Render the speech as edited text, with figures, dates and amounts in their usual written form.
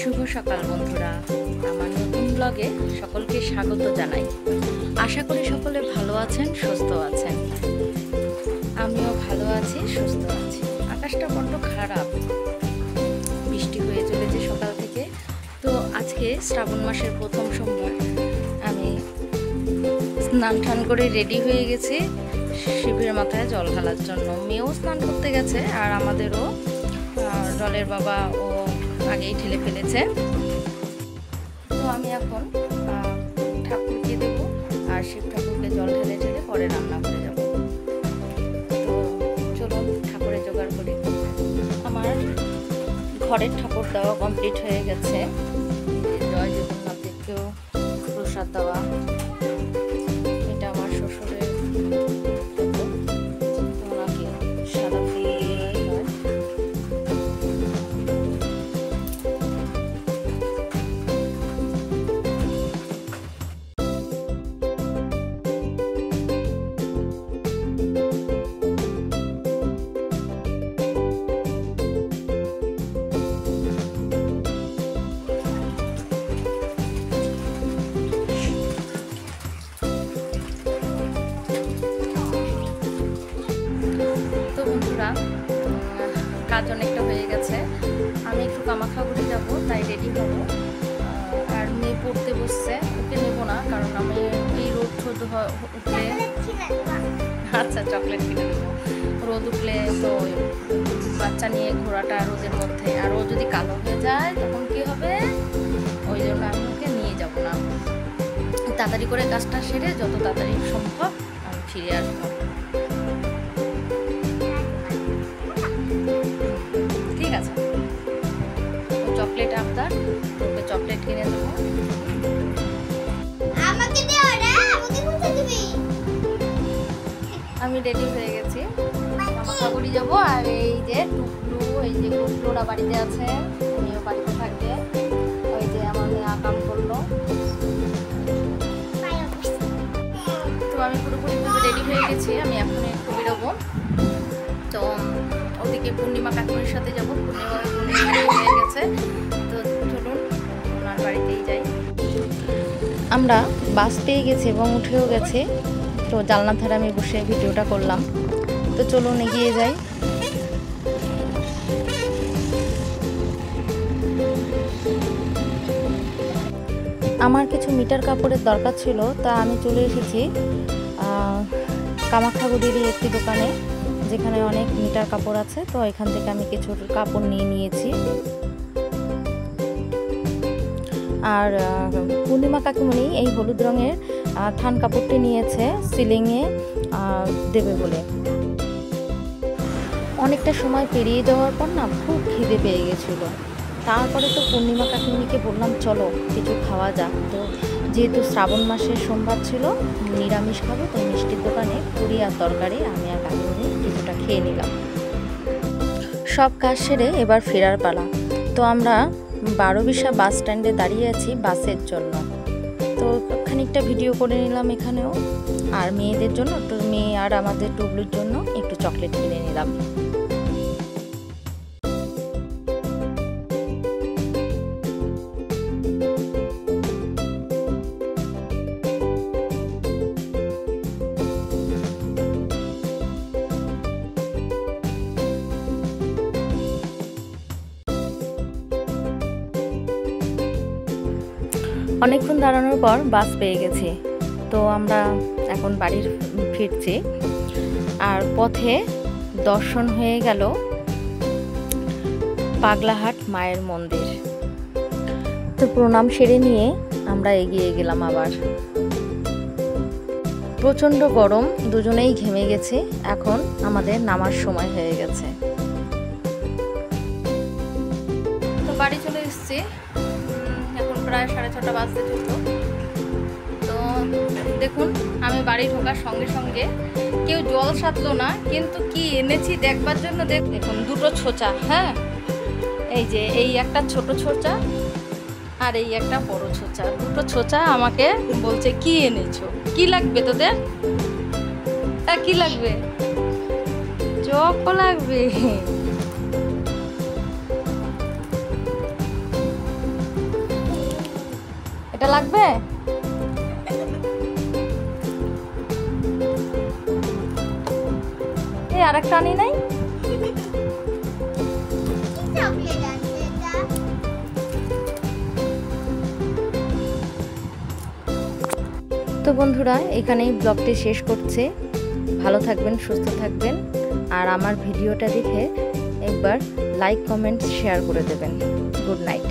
শুভ সকাল বন্ধুরা, আমার নতুন ব্লগে সকলকে স্বাগত জানাই। আশা করি সকলে ভালো আছেন, সুস্থ আছেন। আমিও ভালো আছি, সুস্থ আছি। আকাশটা বড্ড খারাপ, বৃষ্টি হয়ে চলেছে সকাল থেকে। তো আজকে শ্রাবণ মাসের প্রথম সোমবার, আমি স্নান টান করে রেডি হয়ে গেছি শিবের মাথায় জল ঢালার জন্য। মেয়েও স্নান করতে গেছে আর আমাদেরও জলের বাবা ও আগেই ঢেলে ফেলেছে। তো আমি এখন ঠাকুরকে দেবো আর শিব ঠাকুরকে জল ঢেলে ঢেলে পরে রান্না করে যাব। তো চলুন ঠাকুরের জোগাড় করি। আমার ঘরের ঠাকুর দেওয়া কমপ্লিট হয়ে গেছে। জয় জগন্নাথদেবকেও প্রসাদ দেওয়া। এটা আমার শ্বশুরের সাদা ফুল হয়। তো বন্ধুরা, কাজ অনেকটা হয়ে গেছে। আমি একটু কামাখ্যাগুড়ি যাবো, তাই রেডি হব। আর মেয়ে পড়তে বসছে, ওকে নেবো না, কারণ আমি এই রোদ ঠোদ উঠলে, আচ্ছা চকলেট কিনে দেবো। রোদ উঠলে তো বাচ্চা নিয়ে ঘোরাটা রোদের মধ্যে, আর ও যদি কালো হয়ে যায় তখন কি হবে, ওই জন্য আমি ওকে নিয়ে যাব না। তাড়াতাড়ি করে কাজটা সেরে যত তাড়াতাড়ি সম্ভব আমি ফিরে আসবো। ঠিক আছে, চকলেট আবদার, তোকে চকলেট কিনে দেবো। আমি রেডি হয়ে গেছি, কামাখ্যাগুড়ি যাবো। আর এই যে টুকলু, এই যে টুকলুরা বাড়িতে আছে, উনিও বাড়িতে থাকবে। ওই যে আমার মেয়ে আকাম করলো। তো আমি পুরোপুরিভাবে রেডি হয়ে গেছি, আমি এখন একটু বেরোবো। তো ওদিকে পূর্ণিমা কাকিমার সাথে যাবো। পূর্ণিমা হয়ে গেছে, তো চলুন ওনার বাড়িতেই যাই। আমরা বাস পেয়ে গেছি এবং উঠেও গেছি। তো জানলার ধারে আমি বসে ভিডিওটা করলাম। তো চলুন এগিয়ে যাই। আমার কিছু মিটার কাপড়ের দরকার ছিল, তা আমি চলে এসেছি কামাখ্যাগুড়িরই একটি দোকানে, যেখানে অনেক মিটার কাপড় আছে। তো এখান থেকে আমি কিছু কাপড় নিয়েছি। আর পূর্ণিমা কাকিমণি এই হলুদ রঙের থান কাপড়টি নিয়েছে সিলিংয়ে দেবে বলে। অনেকটা সময় পেরিয়ে যাওয়ার পর না খুব খিদে পেয়ে গেছিল। তারপরে তো পূর্ণিমা কাকিমণিকে বললাম চলো কিছু খাওয়া যাক। তো যেহেতু শ্রাবণ মাসের সোমবার ছিল, নিরামিষ খাবো, তো মিষ্টির দোকানে পুরি আর তরকারি আমি আর কাকিমণি কিছুটা খেয়ে নিলাম। সব কাজ সেরে এবার ফেরার পালা। তো আমরা 12 বাস স্ট্যান্ডে দাঁড়িয়ে আছি বাসের জন্য। তো খানিকটা ভিডিও করে নিলাম এখানেও। আর মেয়েদের জন্য, মেয়ে আর আমাদের টুবলুর জন্য একটু চকলেট কিনে নিলাম। অনেকক্ষণ দাঁড়ানোর পর বাস পেয়ে গেছি। তো আমরা এখন বাড়ির ফিরছি। আর পথে দর্শন হয়ে গেল পাগলাহাট মায়ের মন্দির। তো প্রণাম সেরে নিয়ে আমরা এগিয়ে গেলাম আবার। প্রচণ্ড গরম, দুজনেই ঘেমে গেছি। এখন আমাদের নামার সময় হয়ে গেছে। তো বাড়ি চলে এসেছি, এখন প্রায় 6:30 বাজতে চলল। তো দেখুন, আমি বাড়ি ঢোকার সঙ্গে সঙ্গে কেউ জল সাথলো না, কিন্তু কি এনেছি দেখবার জন্য দেখুন, দুটো ছোচা। হ্যাঁ, এই যে এই একটা ছোট ছোচা আর এই একটা বড় ছোচা। দুটো ছোচা আমাকে বলছে কি এনেছো, কি লাগবে তোদের? কি লাগবে? চকও লাগবে। এটা লাগবে? এই আরেকটা আনি নাই? তো বন্ধুরা, এখানেই ব্লগটি শেষ করছে। ভালো থাকবেন, সুস্থ থাকবেন, আর আমার ভিডিওটা দেখে একবার লাইক, কমেন্ট, শেয়ার করে দেবেন। Good night.